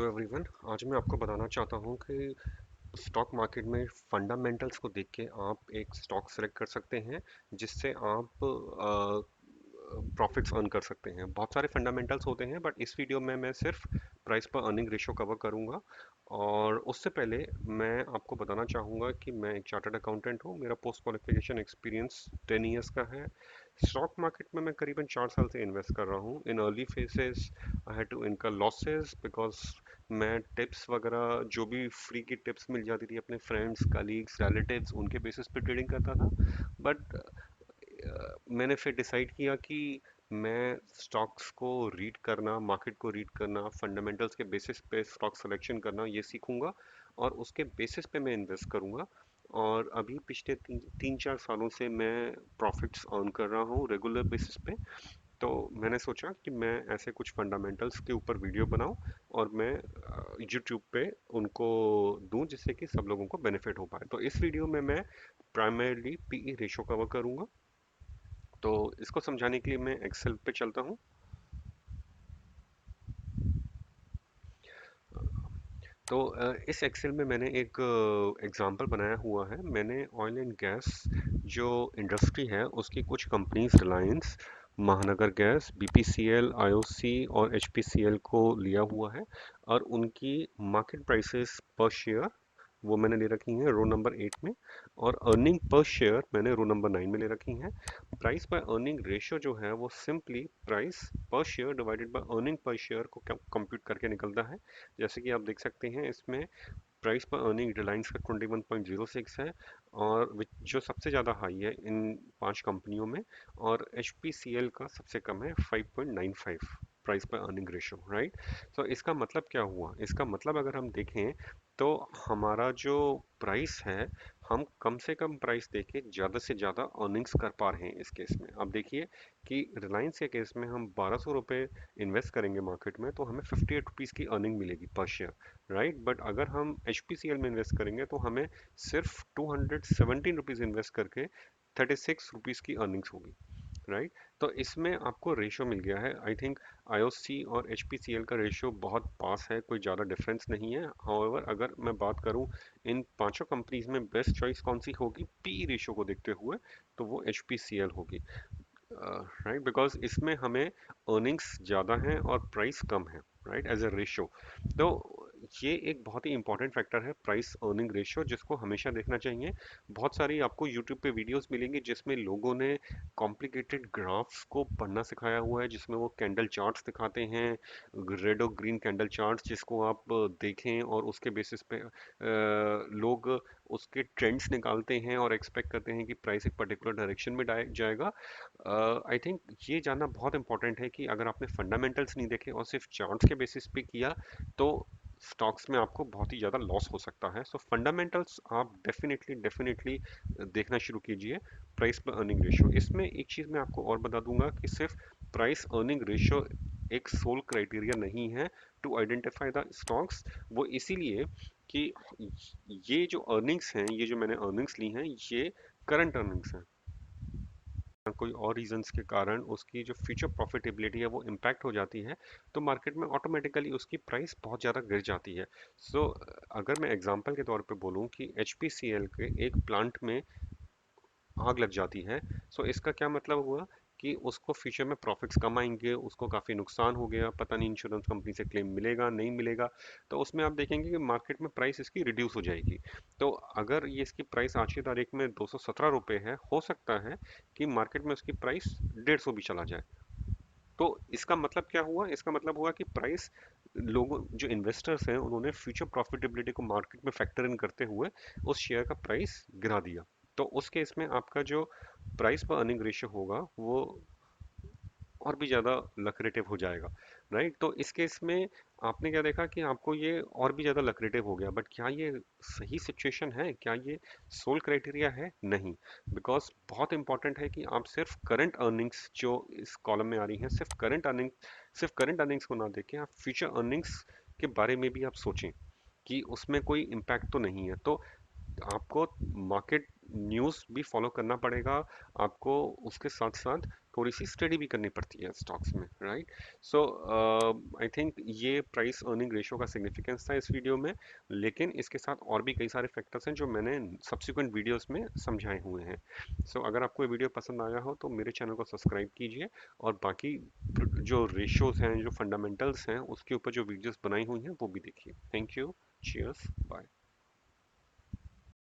Hello everyone. आज मैं आपको बताना चाहता हूँ कि स्टॉक मार्केट में फंडामेंटल्स को देख के आप एक स्टॉक सेलेक्ट कर सकते हैं जिससे आप प्रॉफिट्स अर्न कर सकते हैं। बहुत सारे फंडामेंटल्स होते हैं बट इस वीडियो में मैं सिर्फ प्राइस पर अर्निंग रेशियो कवर करूँगा। और उससे पहले मैं आपको बताना चाहूँगा कि मैं एक चार्टर्ड अकाउंटेंट हूँ। मेरा पोस्ट क्वालिफिकेशन एक्सपीरियंस 10 ईयर्स का है। स्टॉक मार्केट में मैं करीबन 4 साल से इन्वेस्ट कर रहा हूँ। In early phases I had to incur losses because मैं टिप्स वगैरह जो भी फ्री की टिप्स मिल जाती थी अपने फ्रेंड्स कलीग्स रिलेटिव्स उनके बेसिस पे ट्रेडिंग करता था। बट मैंने फिर डिसाइड किया कि मैं स्टॉक्स को रीड करना, मार्केट को रीड करना, फंडामेंटल्स के बेसिस पे स्टॉक सिलेक्शन करना ये सीखूंगा और उसके बेसिस पे मैं इन्वेस्ट करूंगा। और अभी पिछले तीन चार सालों से मैं प्रॉफिट्स अर्न कर रहा हूँ रेगुलर बेसिस पे। तो मैंने सोचा कि मैं ऐसे कुछ फंडामेंटल्स के ऊपर वीडियो बनाऊं और मैं यूट्यूब पे उनको दूं जिससे कि सब लोगों को बेनिफिट हो पाए। तो इस वीडियो में मैं प्राइमरीली पीई रेशो कवर करूंगा। तो इसको समझाने के लिए मैं एक्सेल पे चलता हूँ। तो इस एक्सेल में मैंने एक एग्जांपल बनाया हुआ है। मैंने ऑयल एंड गैस जो इंडस्ट्री है उसकी कुछ कंपनीज रिलायंस, महानगर गैस, बीपीसीएल, आईओसी और एचपीसीएल को लिया हुआ है और उनकी मार्केट प्राइसेस पर शेयर वो मैंने ले रखी हैं रो नंबर 8 में। और अर्निंग पर शेयर मैंने रो नंबर 9 में ले रखी हैं। प्राइस बाय अर्निंग रेशियो जो है वो सिंपली प्राइस पर share divided by earning per share को कंप्यूट करके निकलता है। जैसे कि आप देख सकते हैं इसमें प्राइस पर अर्निंग रिलायंस का 21.06 है और जो सबसे ज़्यादा हाई है इन पांच कंपनियों में। और एच का सबसे कम है 5.95 प्राइस पर अर्निंग रेशो, राइट। तो इसका मतलब क्या हुआ? इसका मतलब अगर हम देखें तो हमारा जो प्राइस है हम कम से कम प्राइस देके ज़्यादा से ज़्यादा अर्निंग्स कर पा रहे हैं इस केस में। अब देखिए कि रिलायंस के केस में हम 1200 रुपये इन्वेस्ट करेंगे मार्केट में तो हमें 58 रुपीज़ की अर्निंग मिलेगी पर शेयर, राइट। बट अगर हम एच में इन्वेस्ट करेंगे तो हमें सिर्फ 217 रुपीज़ इन्वेस्ट करके 36 रुपीज़ की अर्निंग्स होगी, राइट। तो इसमें आपको रेशियो मिल गया है। आई थिंक आईओसी और एचपीसीएल का रेशियो बहुत पास है, कोई ज़्यादा डिफरेंस नहीं है। हाउएवर अगर मैं बात करूं इन पांचों कंपनीज में बेस्ट चॉइस कौन सी होगी पी रेशियो को देखते हुए, तो वो एचपीसीएल होगी, राइट। बिकॉज इसमें हमें अर्निंग्स ज़्यादा हैं और प्राइस कम है, राइट, एज अ रेशियो। तो ये एक बहुत ही इंपॉर्टेंट फैक्टर है प्राइस अर्निंग रेशियो जिसको हमेशा देखना चाहिए। बहुत सारी आपको यूट्यूब पे वीडियोस मिलेंगी जिसमें लोगों ने कॉम्प्लिकेटेड ग्राफ्स को पढ़ना सिखाया हुआ है, जिसमें वो कैंडल चार्ट्स दिखाते हैं, रेड और ग्रीन कैंडल चार्ट्स, जिसको आप देखें और उसके बेसिस पे लोग उसके ट्रेंड्स निकालते हैं और एक्सपेक्ट करते हैं कि प्राइस एक पर्टिकुलर डायरेक्शन में जाएगा। आई थिंक ये जानना बहुत इंपॉर्टेंट है कि अगर आपने फंडामेंटल्स नहीं देखे और सिर्फ चार्ट्स के बेसिस पे किया तो स्टॉक्स में आपको बहुत ही ज़्यादा लॉस हो सकता है। सो फंडामेंटल्स आप डेफिनेटली डेफिनेटली देखना शुरू कीजिए। प्राइस पर अर्निंग रेशियो, इसमें एक चीज़ मैं आपको और बता दूंगा कि सिर्फ प्राइस अर्निंग रेशियो एक सोल क्राइटेरिया नहीं है टू आइडेंटिफाई द स्टॉक्स। वो इसीलिए कि ये जो अर्निंग्स हैं, ये जो मैंने अर्निंग्स ली हैं, ये करंट अर्निंग्स हैं। कोई और रीजंस के कारण उसकी जो फ्यूचर प्रॉफिटेबिलिटी है वो इम्पैक्ट हो जाती है तो मार्केट में ऑटोमेटिकली उसकी प्राइस बहुत ज़्यादा गिर जाती है। सो अगर मैं एग्जांपल के तौर पे बोलूँ कि एच के एक प्लांट में आग लग जाती है, सो इसका क्या मतलब हुआ कि उसको फ्यूचर में प्रॉफिट्स कम आएंगे, उसको काफ़ी नुकसान हो गया, पता नहीं इंश्योरेंस कंपनी से क्लेम मिलेगा नहीं मिलेगा। तो उसमें आप देखेंगे कि मार्केट में प्राइस इसकी रिड्यूस हो जाएगी। तो अगर ये इसकी प्राइस आज की तारीख में 217 रुपये है, हो सकता है कि मार्केट में उसकी प्राइस 150 भी चला जाए। तो इसका मतलब क्या हुआ? इसका मतलब हुआ कि प्राइस, लोगों जो इन्वेस्टर्स हैं उन्होंने फ्यूचर प्रॉफिटेबिलिटी को मार्केट में फैक्टर इन करते हुए उस शेयर का प्राइस गिरा दिया। तो उस केस में आपका जो प्राइस पर अर्निंग रेशियो होगा वो और भी ज़्यादा लक्रेटिव हो जाएगा, राइट। तो इस केस में आपने क्या देखा कि आपको ये और भी ज़्यादा लक्रेटिव हो गया। बट क्या ये सही सिचुएशन है? क्या ये सोल क्राइटेरिया है? नहीं। बिकॉज बहुत इंपॉर्टेंट है कि आप सिर्फ करंट अर्निंग्स जो इस कॉलम में आ रही हैं, सिर्फ करंट अर्निंग्स को ना देखें, आप फ्यूचर अर्निंग्स के बारे में भी आप सोचें कि उसमें कोई इम्पैक्ट तो नहीं है। तो आपको मार्केट न्यूज़ भी फॉलो करना पड़ेगा। आपको उसके साथ साथ थोड़ी सी स्टडी भी करनी पड़ती है स्टॉक्स में, राइट? सो आई थिंक ये प्राइस अर्निंग रेशियो का सिग्निफिकेंस था इस वीडियो में, लेकिन इसके साथ और भी कई सारे फैक्टर्स हैं जो मैंने सब्सिक्वेंट वीडियोस में समझाए हुए हैं। सो अगर आपको ये वीडियो पसंद आया हो तो मेरे चैनल को सब्सक्राइब कीजिए, और बाकी जो रेशियोज हैं, जो फंडामेंटल्स हैं, उसके ऊपर जो वीडियोस बनाई हुई हैं वो भी देखिए। Thank you. चीयर्स। बाय।